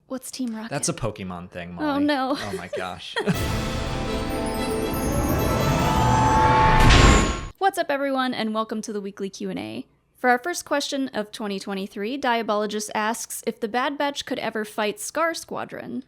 What's Team Rocket? That's a Pokemon thing, Molly. Oh, no. Oh, my gosh. What's up, everyone, and welcome to the weekly Q&A. For our first question of 2023, Diabologist asks if the Bad Batch could ever fight SCAR Squadron.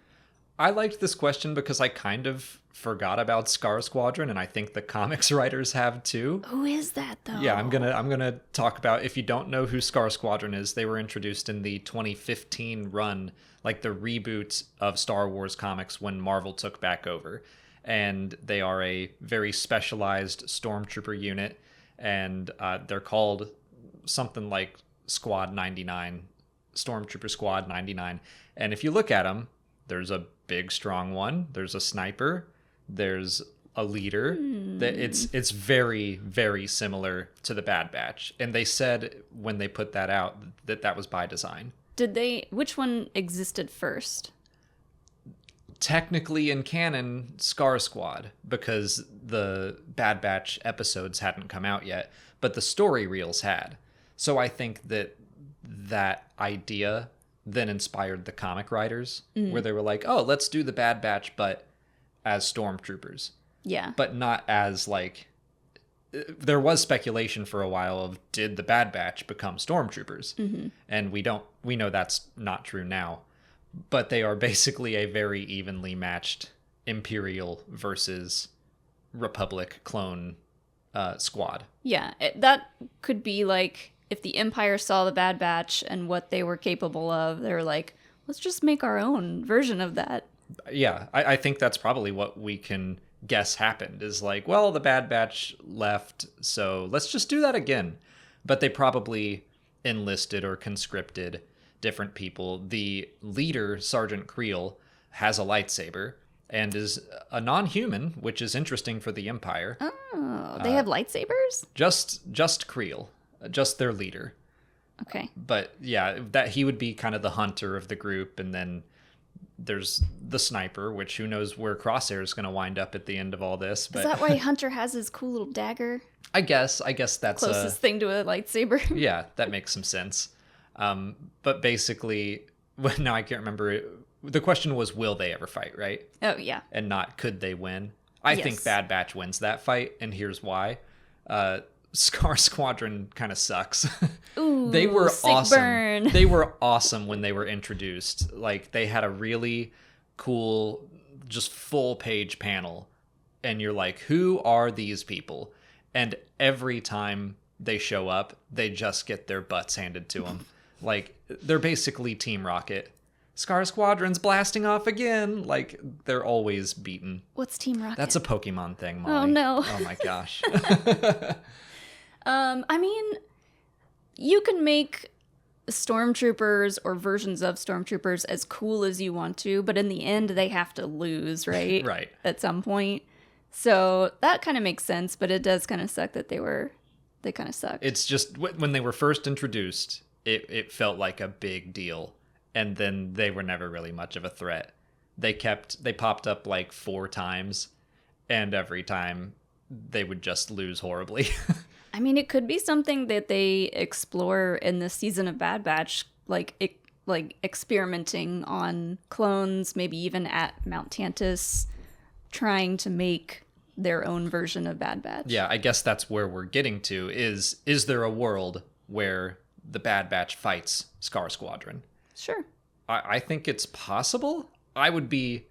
I liked this question because I kind of forgot about SCAR Squadron, and I think the comics writers have too. Who is that, though? Yeah, I'm gonna talk about, if you don't know who SCAR Squadron is, they were introduced in the 2015 run, like the reboot of Star Wars comics when Marvel took back over. And they are a very specialized stormtrooper unit, and they're called something like Squad 99, Stormtrooper Squad 99. And if you look at them, there's a big, strong one, there's a sniper, there's a leader. It's very, very similar to the Bad Batch. And they said when they put that out that was by design. Which one existed first? Technically in canon, SCAR Squad, because the Bad Batch episodes hadn't come out yet, but the story reels had. So I think that idea then inspired the comic writers, where they were like, oh, let's do the Bad Batch, but as stormtroopers. Yeah. But not as, like... There was speculation for a while of, did the Bad Batch become stormtroopers? Mm-hmm. And we know that's not true now. But they are basically a very evenly matched Imperial versus Republic clone squad. Yeah, that could be like if the Empire saw the Bad Batch and what they were capable of, they were like, let's just make our own version of that. Yeah, I think that's probably what we can guess happened, is like, well, the Bad Batch left, so let's just do that again. But they probably enlisted or conscripted different people. The leader, Sergeant Creel, has a lightsaber and is a non-human, which is interesting for the Empire. Oh, they have lightsabers? Just Creel, just their leader. Okay. But yeah, that he would be kind of the hunter of the group, and then there's the sniper, which who knows where Crosshair is going to wind up at the end of all this. But is that why Hunter has his cool little dagger? I guess that's closest thing to a lightsaber. Yeah, that makes some sense. But basically, now I can't remember. The question was, will they ever fight, right? Oh, yeah. And not, could they win? I think Bad Batch wins that fight, and here's why. SCAR Squadron kind of sucks. Ooh, they were sick awesome. burn. They were awesome when they were introduced. Like, they had a really cool, just full-page panel, and you're like, who are these people? And every time they show up, they just get their butts handed to them. Like, they're basically Team Rocket. SCAR Squadron's blasting off again. Like, they're always beaten. What's Team Rocket? That's a Pokemon thing, Molly. Oh, no. Oh, my gosh. I mean, you can make stormtroopers or versions of stormtroopers as cool as you want to, but in the end, they have to lose, right? Right. At some point. So that kind of makes sense, but it does kind of suck that they kind of sucked. It's just, when they were first introduced, it felt like a big deal. And then they were never really much of a threat. They popped up like 4 times, and every time they would just lose horribly. I mean, it could be something that they explore in this season of Bad Batch, like experimenting on clones, maybe even at Mount Tantus, trying to make their own version of Bad Batch. Yeah, I guess that's where we're getting to, is there a world where the Bad Batch fights SCAR Squadron? Sure. I think it's possible. I would be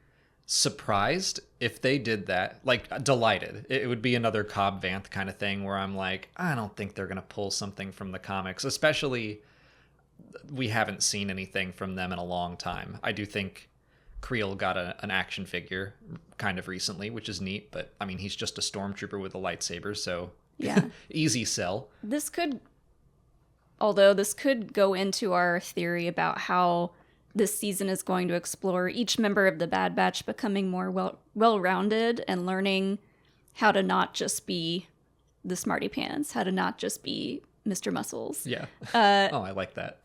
surprised if they did that. Like, delighted. It would be another Cobb Vanth kind of thing where I'm like, I don't think they're going to pull something from the comics, especially we haven't seen anything from them in a long time. I do think Creel got an action figure kind of recently, which is neat, but I mean, he's just a stormtrooper with a lightsaber, so yeah. Easy sell. This could go into our theory about how this season is going to explore each member of the Bad Batch becoming more well-rounded and learning how to not just be the smarty pants, how to not just be Mr. Muscles. Yeah. I like that.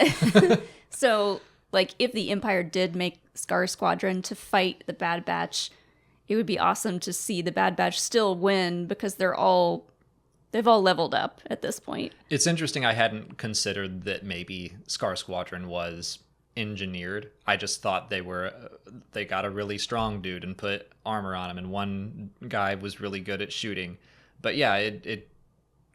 So, like, if the Empire did make SCAR Squadron to fight the Bad Batch, it would be awesome to see the Bad Batch still win because they've all leveled up at this point. It's interesting. I hadn't considered that maybe SCAR Squadron was engineered. I just thought they got a really strong dude and put armor on him, and one guy was really good at shooting. But yeah, it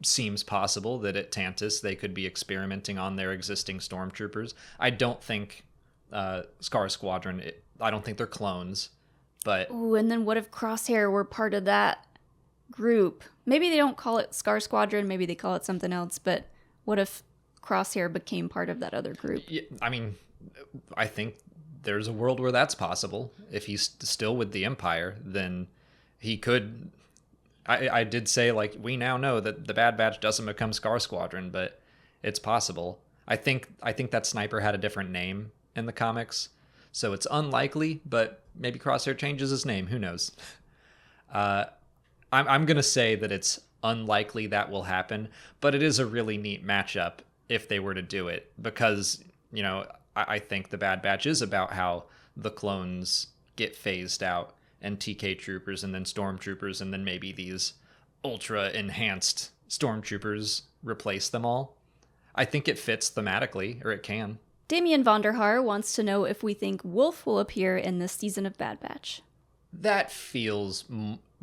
seems possible that at Tantus they could be experimenting on their existing stormtroopers. I don't think SCAR Squadron, I don't think they're clones, but... Ooh, and then what if Crosshair were part of that group? Maybe they don't call it SCAR Squadron, maybe they call it something else, but what if Crosshair became part of that other group? Yeah, I mean, I think there's a world where that's possible. If he's still with the Empire, then he could... I did say, like, we now know that the Bad Batch doesn't become SCAR Squadron, but it's possible. I think that sniper had a different name in the comics, so it's unlikely, but maybe Crosshair changes his name. Who knows? I'm going to say that it's unlikely that will happen, but it is a really neat matchup if they were to do it, because, you know, I think the Bad Batch is about how the clones get phased out, and TK troopers, and then stormtroopers, and then maybe these ultra enhanced stormtroopers replace them all. I think it fits thematically, or it can. Damien Vonderhaar wants to know if we think Wolf will appear in this season of Bad Batch. That feels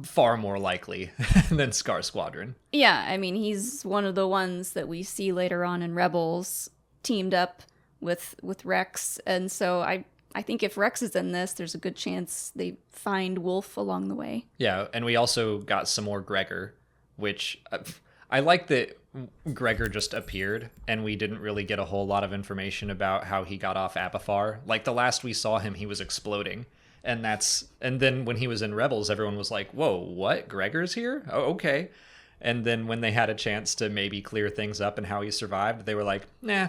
far more likely than SCAR Squadron. Yeah, I mean, he's one of the ones that we see later on in Rebels teamed up with Rex, and so I think if Rex is in this, there's a good chance they find Wolf along the way. Yeah, and we also got some more Gregor, which I like that Gregor just appeared, and we didn't really get a whole lot of information about how he got off Abathar. Like, the last we saw him, he was exploding. And then when he was in Rebels, everyone was like, whoa, what? Gregor's here? Oh, okay. And then when they had a chance to maybe clear things up and how he survived, they were like, nah,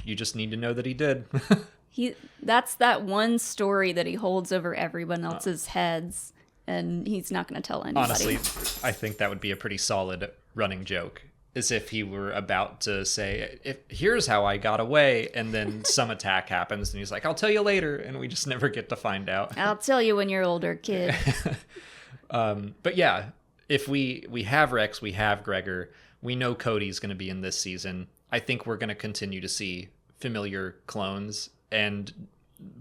you just need to know that he did. That's that one story that he holds over everyone else's heads, and he's not going to tell anybody. Honestly, I think that would be a pretty solid running joke, as if he were about to say, here's how I got away, and then some attack happens, and he's like, I'll tell you later, and we just never get to find out. I'll tell you when you're older, kid. But yeah, if we have Rex, we have Gregor, we know Cody's going to be in this season. I think we're going to continue to see familiar clones, and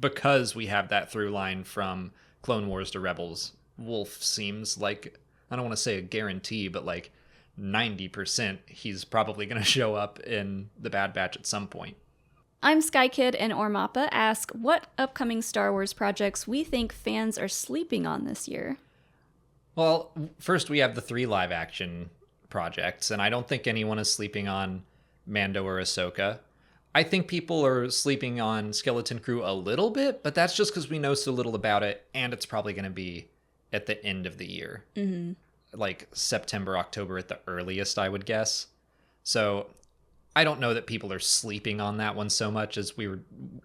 because we have that through line from Clone Wars to Rebels, Wolf seems like, I don't want to say a guarantee, but like 90% he's probably going to show up in the Bad Batch at some point. I'm Skykid, and Ormappa ask what upcoming Star Wars projects we think fans are sleeping on this year. Well, first we have the 3 live-action projects, and I don't think anyone is sleeping on Mando or Ahsoka. I think people are sleeping on Skeleton Crew a little bit, but that's just because we know so little about it, and it's probably going to be at the end of the year. Mm-hmm. Like September, October at the earliest, I would guess. So I don't know that people are sleeping on that one so much as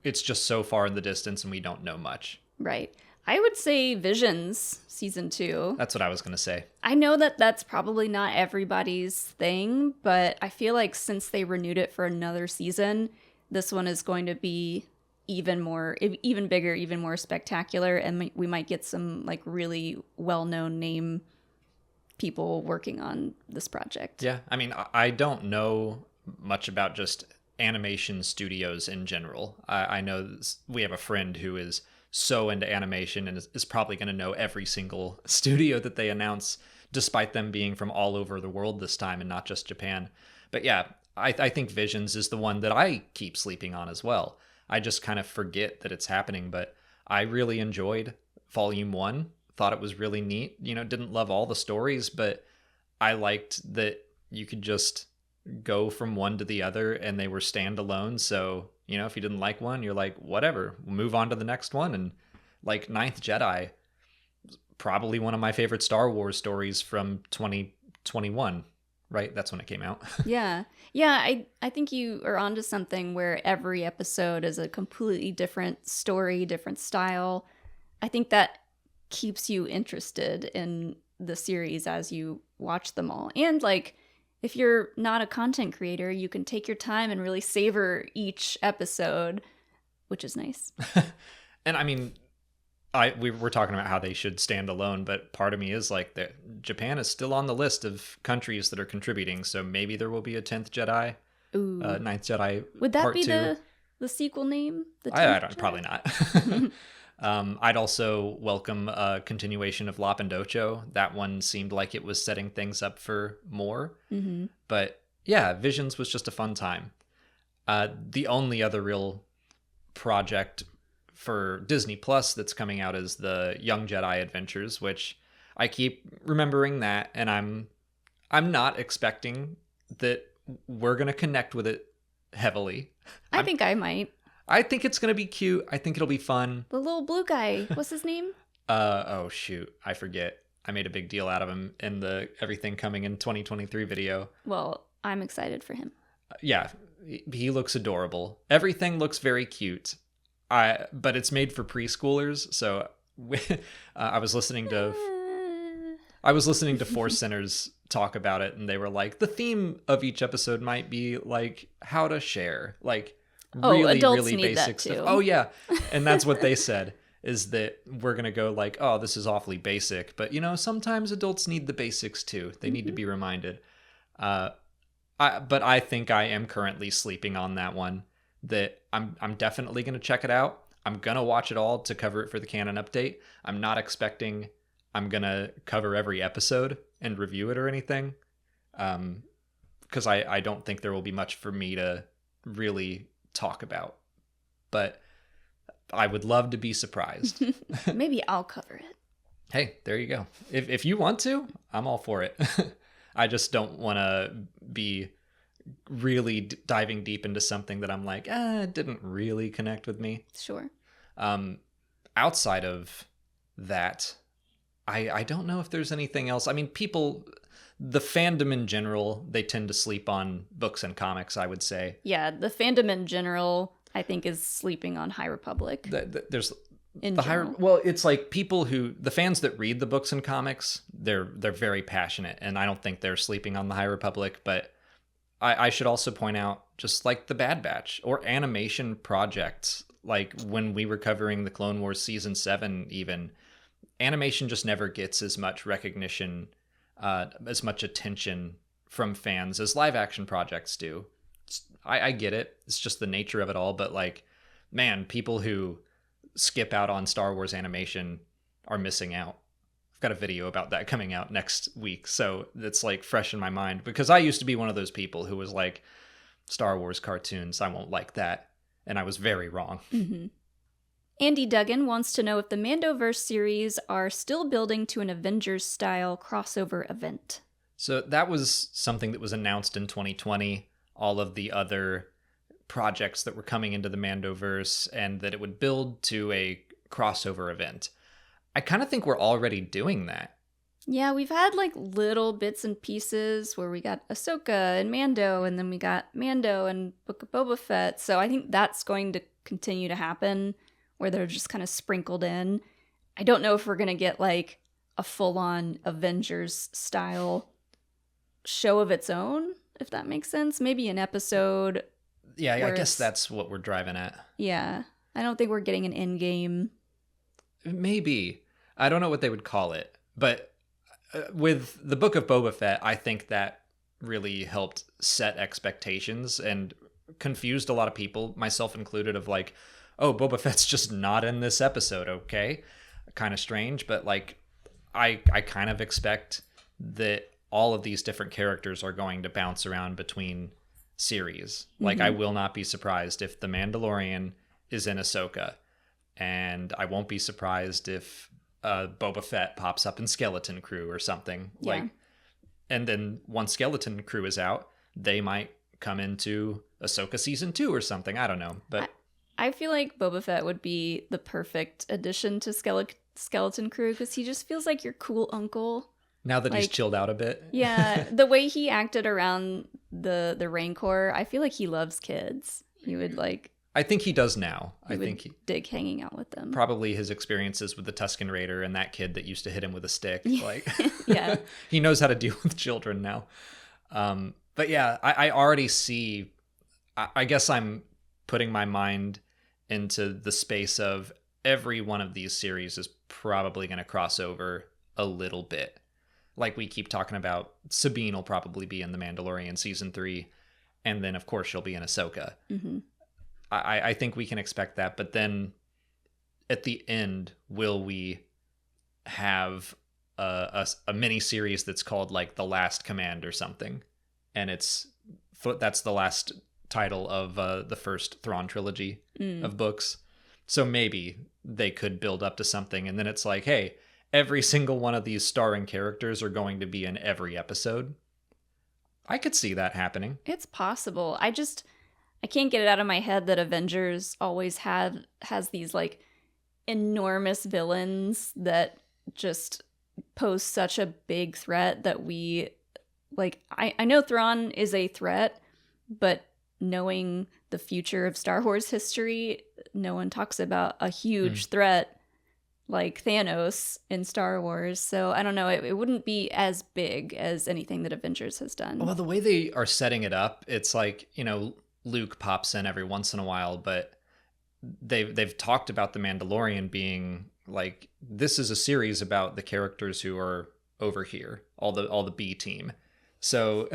it's just so far in the distance and we don't know much. Right. I would say Visions season 2. That's what I was going to say. I know that that's probably not everybody's thing, but I feel like since they renewed it for another season, this one is going to be even bigger, even more spectacular, and we might get some like really well-known name people working on this project. Yeah, I mean, I don't know much about just animation studios in general. I know we have a friend who is so into animation and is probably going to know every single studio that they announce, despite them being from all over the world this time and not just Japan. But yeah, I think Visions is the one that I keep sleeping on as well. I just kind of forget that it's happening, but I really enjoyed Volume 1. Thought it was really neat. You know, didn't love all the stories, but I liked that you could just go from one to the other and they were standalone. So, you know, if you didn't like one, you're like, whatever, we'll move on to the next one. And like Ninth Jedi, probably one of my favorite Star Wars stories from 2021, right? That's when it came out. Yeah. I think you are onto something where every episode is a completely different story, different style. I think that keeps you interested in the series as you watch them all. And like, if you're not a content creator, you can take your time and really savor each episode, which is nice. And I mean, we were talking about how they should stand alone, but part of me is like that Japan is still on the list of countries that are contributing, so maybe there will be a 10th Jedi, Ooh. 9th Jedi Would that Part be 2. the sequel name? I don't, probably not. I'd also welcome a continuation of Lop and Docho. That one seemed like it was setting things up for more. Mm-hmm. But yeah, Visions was just a fun time. The only other real project for Disney Plus that's coming out is the Young Jedi Adventures, which I keep remembering that, and I'm not expecting that we're going to connect with it heavily. I think I might. I think it's going to be cute. I think it'll be fun. The little blue guy. What's his name? Oh shoot, I forget. I made a big deal out of him in the Everything Coming in 2023 video. Well, I'm excited for him. Yeah, he looks adorable. Everything looks very cute. But it's made for preschoolers, so I was listening to Force Centers talk about it, and they were like, the theme of each episode might be like how to share, like really need basic that too. stuff. Oh yeah, and that's what they said, is that we're gonna go like, oh, this is awfully basic, but sometimes adults need the basics too. They need to be reminded. But I think I am currently sleeping on that one. That I'm definitely gonna check it out. I'm gonna watch it all to cover it for the canon update. I'm not expecting I'm gonna cover every episode and review it or anything, because I don't think there will be much for me to really talk about. But I would love to be surprised. Maybe I'll cover it. Hey, there you go. If you want to, I'm all for it. I just don't want to be really diving deep into something that I'm like, it didn't really connect with me. Sure. Outside of that, I don't know if there's anything else. I mean, the fandom in general, they tend to sleep on books and comics, I would say. Yeah, the fandom in general, I think, is sleeping on High Republic. There's in the general. well, it's like the fans that read the books and comics, they're very passionate, and I don't think they're sleeping on the High Republic. But I should also point out, just like the Bad Batch or animation projects, like when we were covering the Clone Wars Season 7 even, animation just never gets as much recognition, as much attention from fans as live action projects do. I get it. It's just the nature of it all. But like, man, people who skip out on Star Wars animation are missing out. I've got a video about that coming out next week, so it's like fresh in my mind, because I used to be one of those people who was like, Star Wars cartoons, I won't like that, and I was very wrong. Mm-hmm. Andy Duggan wants to know if the Mandoverse series are still building to an Avengers-style crossover event. So that was something that was announced in 2020, all of the other projects that were coming into the Mandoverse, and that it would build to a crossover event. I kind of think we're already doing that. Yeah, we've had like little bits and pieces where we got Ahsoka and Mando, and then we got Mando and Book of Boba Fett. So I think that's going to continue to happen, where they're just kind of sprinkled in. I don't know if we're going to get like a full-on Avengers-style show of its own, if that makes sense. Maybe an episode. Yeah, I guess that's what we're driving at. Yeah, I don't think we're getting an in-game. Maybe. I don't know what they would call it, but with the Book of Boba Fett, I think that really helped set expectations and confused a lot of people, myself included, of like, oh, Boba Fett's just not in this episode, okay? Kind of strange, but like, I kind of expect that all of these different characters are going to bounce around between series. Like, I will not be surprised if The Mandalorian is in Ahsoka, and I won't be surprised if Boba Fett pops up in Skeleton Crew or something. Yeah. Like, and then once Skeleton Crew is out, they might come into Ahsoka season 2 or something. I don't know, but I feel like Boba Fett would be the perfect addition to Skeleton Crew, because he just feels like your cool uncle. Now that he's chilled out a bit. Yeah, the way he acted around the Rancor, I feel like he loves kids. He would like. I think he does now. I think he dig hanging out with them. Probably his experiences with the Tusken Raider and that kid that used to hit him with a stick. Like, yeah, he knows how to deal with children now. But yeah, I already see. I guess I'm putting my mind into the space of every one of these series is probably going to cross over a little bit. Like we keep talking about, Sabine will probably be in The Mandalorian season 3, and then of course she'll be in Ahsoka. Mm-hmm. I think we can expect that. But then at the end, will we have a mini series that's called like The Last Command or something? And that's the last title of the first Thrawn trilogy of books. So maybe they could build up to something, and then it's like, hey, every single one of these starring characters are going to be in every episode. I could see that happening. It's possible. I can't get it out of my head that Avengers always has these like enormous villains that just pose such a big threat that we like. I know Thrawn is a threat, but knowing the future of Star Wars history, no one talks about a huge threat like Thanos in Star Wars. So I don't know, it wouldn't be as big as anything that Avengers has done. Well, the way they are setting it up, it's like, Luke pops in every once in a while, but they've talked about The Mandalorian being like, this is a series about the characters who are over here, all the B team. So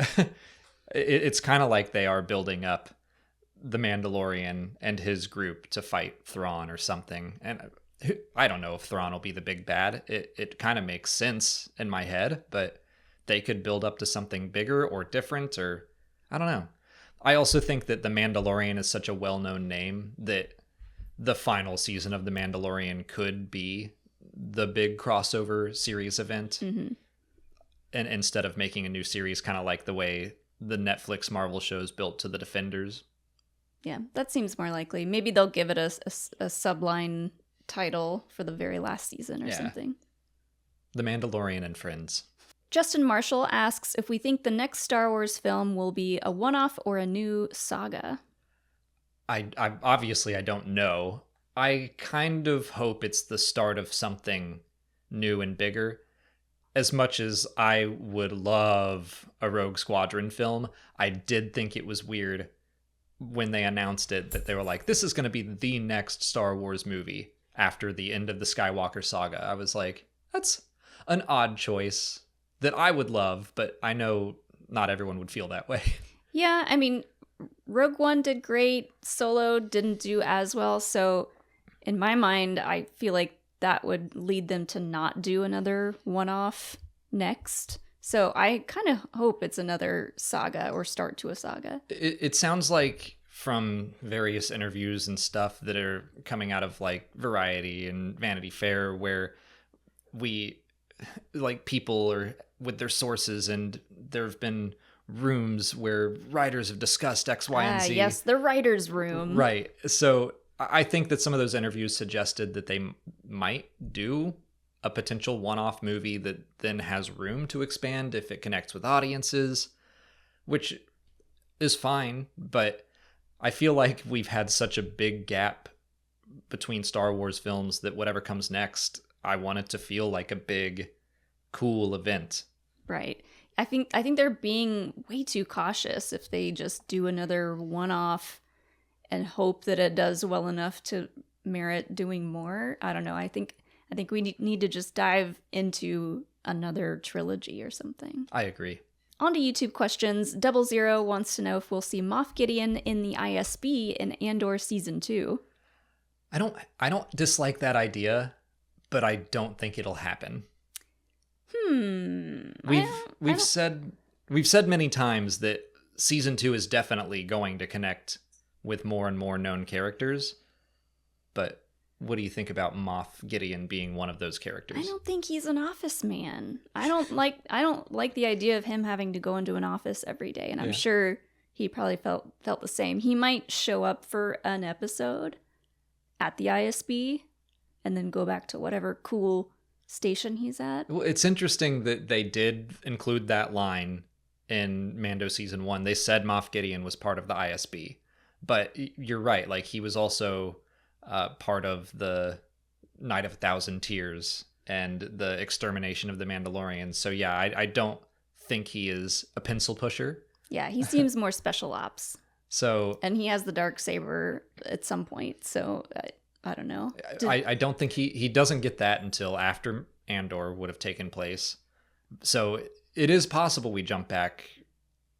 it's kind of like they are building up the Mandalorian and his group to fight Thrawn or something. And I don't know if Thrawn will be the big bad. It kind of makes sense in my head, but they could build up to something bigger or different, or I don't know. I also think that The Mandalorian is such a well-known name that the final season of The Mandalorian could be the big crossover series event. And instead of making a new series, kind of like the way the Netflix Marvel shows built to the Defenders. Yeah, that seems more likely. Maybe they'll give it a subline title for the very last season or something. The Mandalorian and Friends. Justin Marshall asks if we think the next Star Wars film will be a one-off or a new saga. I obviously I don't know. I kind of hope it's the start of something new and bigger. As much as I would love a Rogue Squadron film, I did think it was weird when they announced it that they were like, this is going to be the next Star Wars movie after the end of the Skywalker saga. I was like, that's an odd choice that I would love, but I know not everyone would feel that way. Yeah, I mean, Rogue One did great. Solo didn't do as well. So in my mind, I feel like that would lead them to not do another one-off next. So I kind of hope it's another saga or start to a saga. It sounds like from various interviews and stuff that are coming out of like Variety and Vanity Fair, where people are with their sources, and there have been rooms where writers have discussed X, Y, and Z. Yes, the writer's room. Right. So I think that some of those interviews suggested that they might do a potential one-off movie that then has room to expand if it connects with audiences, which is fine. But I feel like we've had such a big gap between Star Wars films that whatever comes next, I want it to feel like a big, cool event. Right. I think they're being way too cautious if they just do another one-off and hope that it does well enough to merit doing more. I don't know. I think we need to just dive into another trilogy or something. I agree. On to YouTube questions. 00 wants to know if we'll see Moff Gideon in the ISB in Andor Season 2. I don't dislike that idea, but I don't think it'll happen. We've said many times that Season 2 is definitely going to connect with more and more known characters. But what do you think about Moff Gideon being one of those characters? I don't think he's an office man. I don't like the idea of him having to go into an office every day, and I'm sure he probably felt the same. He might show up for an episode at the ISB and then go back to whatever cool station he's at. Well, it's interesting that they did include that line in Mando Season 1. They said Moff Gideon was part of the ISB. But you're right, like he was also part of the Night of a Thousand Tears and the extermination of the Mandalorians. So yeah, I don't think he is a pencil pusher. Yeah, he seems more special ops. So, and he has the Darksaber at some point, so I don't know. I don't think he doesn't get that until after Andor would have taken place. So it is possible we jump back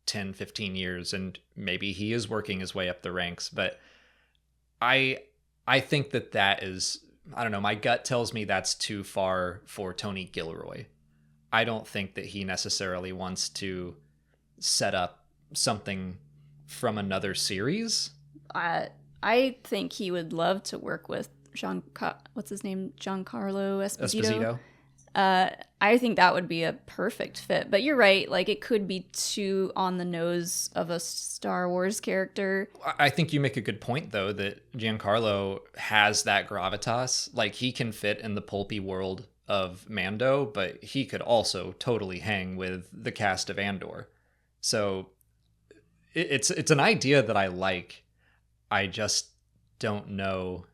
10, 15 years and maybe he is working his way up the ranks. But I think that is, I don't know, my gut tells me that's too far for Tony Gilroy. I don't think that he necessarily wants to set up something from another series. I think he would love to work with what's his name? Giancarlo Esposito. I think that would be a perfect fit. But you're right, like it could be too on the nose of a Star Wars character. I think you make a good point, though, that Giancarlo has that gravitas. Like, he can fit in the pulpy world of Mando, but he could also totally hang with the cast of Andor. So it's an idea that I like. I just don't know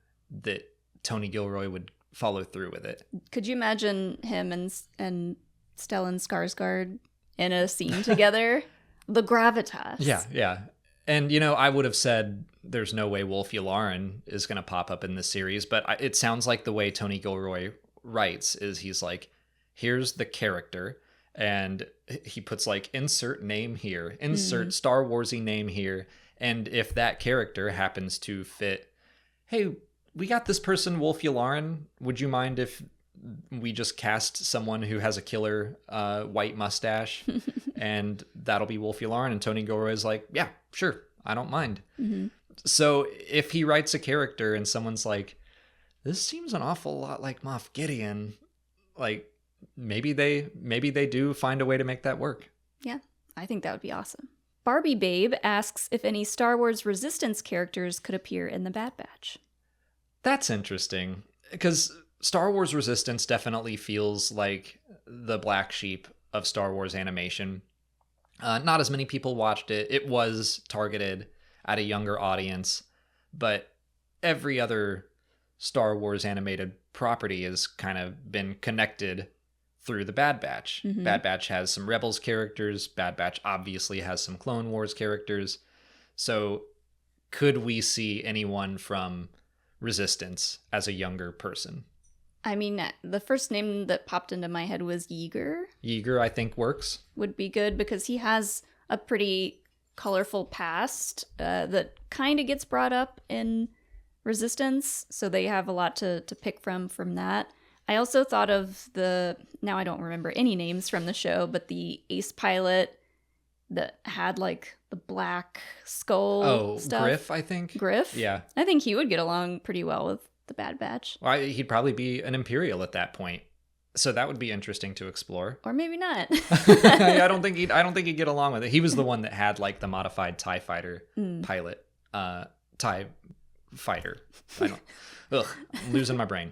that Tony Gilroy would follow through with it. Could you imagine him and Stellan Skarsgård in a scene together? The gravitas. Yeah. And, you know, I would have said there's no way Wolf Yularen is going to pop up in this series, but it sounds like the way Tony Gilroy writes is he's like, here's the character, and he puts like, insert name here, insert Star Wars-y name here, and if that character happens to fit, hey, we got this person, Wolf Yularen, would you mind if we just cast someone who has a killer white mustache and that'll be Wolf Yularen? And Tony Gilroy is like, yeah, sure, I don't mind. So if he writes a character and someone's like, this seems an awful lot like Moff Gideon, like maybe they do find a way to make that work. Yeah, I think that would be awesome. Barbie Babe asks if any Star Wars Resistance characters could appear in the Bad Batch. That's interesting, because Star Wars Resistance definitely feels like the black sheep of Star Wars animation. Not as many people watched it. It was targeted at a younger audience, but every other Star Wars animated property has kind of been connected through the Bad Batch. Bad Batch has some Rebels characters. Bad Batch obviously has some Clone Wars characters. So could we see anyone from Resistance as a younger person? I mean, the first name that popped into my head was Yeager. Yeager, I think, works. Would be good because he has a pretty colorful past that kind of gets brought up in Resistance, so they have a lot to pick from that. I also thought of now I don't remember any names from the show, but the ace pilot that had like the black skull stuff. Griff, I think. Griff? Yeah. I think he would get along pretty well with the Bad Batch. Well, he'd probably be an Imperial at that point. So that would be interesting to explore. Or maybe not. I don't think he'd get along with it. He was the one that had like the modified TIE fighter pilot. TIE fighter. I'm losing my brain.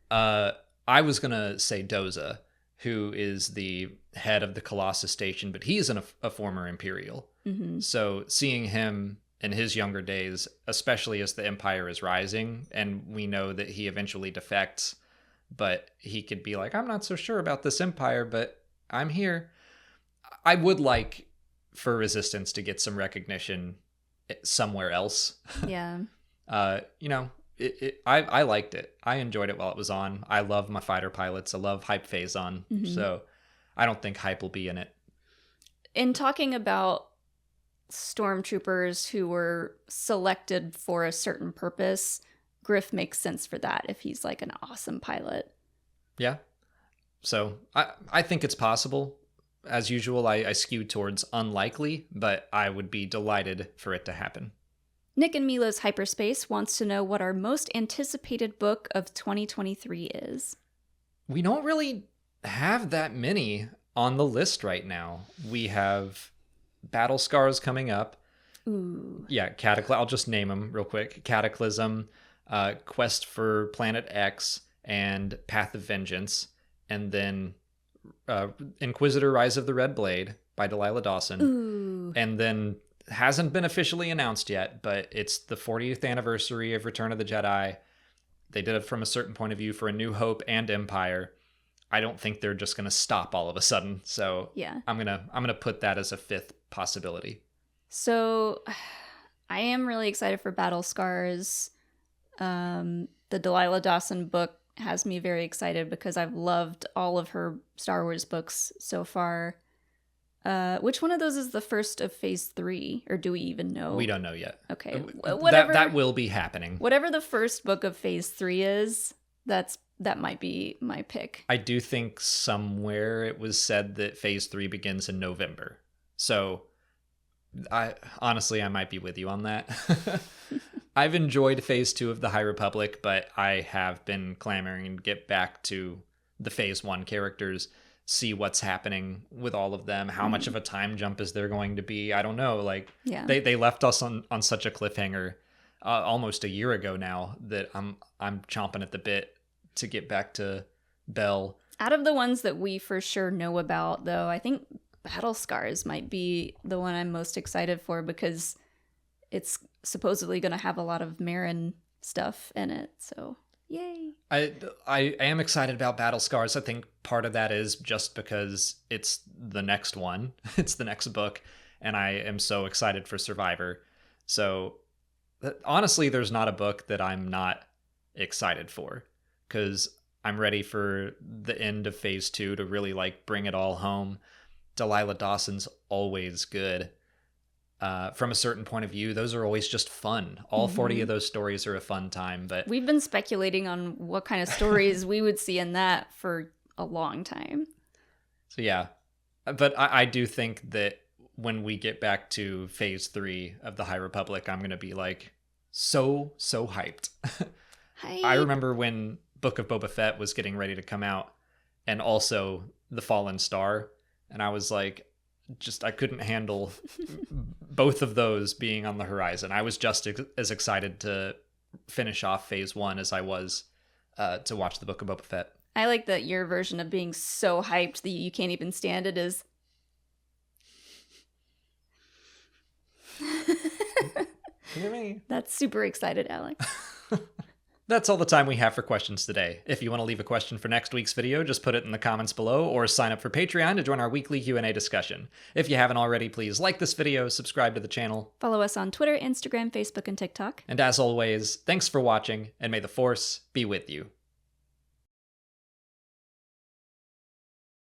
I was gonna say Doza, who is the head of the Colossus station, but he is a former Imperial. So seeing him in his younger days, especially as the Empire is rising, and we know that he eventually defects, but he could be like, I'm not so sure about this Empire, but I'm here. I would like for Resistance to get some recognition somewhere else. Yeah. You know, I liked it. I enjoyed it while it was on. I love my fighter pilots. I love Hype Phazon. So I don't think Hype will be in it. In talking about stormtroopers who were selected for a certain purpose, Griff makes sense for that if he's like an awesome pilot. Yeah. So I think it's possible. As usual, I skew towards unlikely, but I would be delighted for it to happen. Nick and Mila's Hyperspace wants to know what our most anticipated book of 2023 is. We don't really have that many on the list right now. We have Battle Scars coming up. Ooh. Yeah, Cataclysm. I'll just name them real quick. Cataclysm, Quest for Planet X, and Path of Vengeance. And then Inquisitor Rise of the Red Blade by Delilah Dawson. Ooh. And then hasn't been officially announced yet, but it's the 40th anniversary of Return of the Jedi. They did it from a certain point of view for A New Hope and Empire. I don't think they're just going to stop all of a sudden. So yeah, I'm gonna put that as a fifth possibility. So I am really excited for Battle Scars. The Delilah Dawson book has me very excited because I've loved all of her Star Wars books so far. Which one of those is the first of phase 3, or do we even know? We don't know yet. Okay, whatever. That will be happening. Whatever the first book of phase 3 is, that might be my pick. I do think somewhere it was said that phase 3 begins in November. So I might be with you on that. I've enjoyed phase 2 of the High Republic, but I have been clamoring to get back to the phase 1 characters, see what's happening with all of them. How much of a time jump is there going to be? I don't know. Like, they left us on such a cliffhanger almost a year ago now that I'm chomping at the bit to get back to Bell. Out of the ones that we for sure know about, though, I think Battle Scars might be the one I'm most excited for, because it's supposedly going to have a lot of Marin stuff in it. So, yay. I am excited about Battle Scars. I think part of that is just because it's the next one. It's the next book, and I am so excited for Survivor. So, honestly, there's not a book that I'm not excited for, because I'm ready for the end of phase 2 to really like bring it all home. Delilah Dawson's always good. From a certain point of view, those are always just fun. All 40 of those stories are a fun time. But we've been speculating on what kind of stories we would see in that for a long time. So yeah, but I do think that when we get back to phase 3 of the High Republic, I'm gonna be like so hyped. I remember when Book of Boba Fett was getting ready to come out, and also The Fallen Star, and I was like, I couldn't handle both of those being on the horizon. I was just as excited to finish off phase 1 as I was to watch the Book of Boba Fett. I like that your version of being so hyped that you can't even stand it is... Look at me. That's super excited, Alex. That's all the time we have for questions today. If you want to leave a question for next week's video, just put it in the comments below, or sign up for Patreon to join our weekly Q&A discussion. If you haven't already, please like this video, subscribe to the channel. Follow us on Twitter, Instagram, Facebook, and TikTok. And as always, thanks for watching, and may the Force be with you.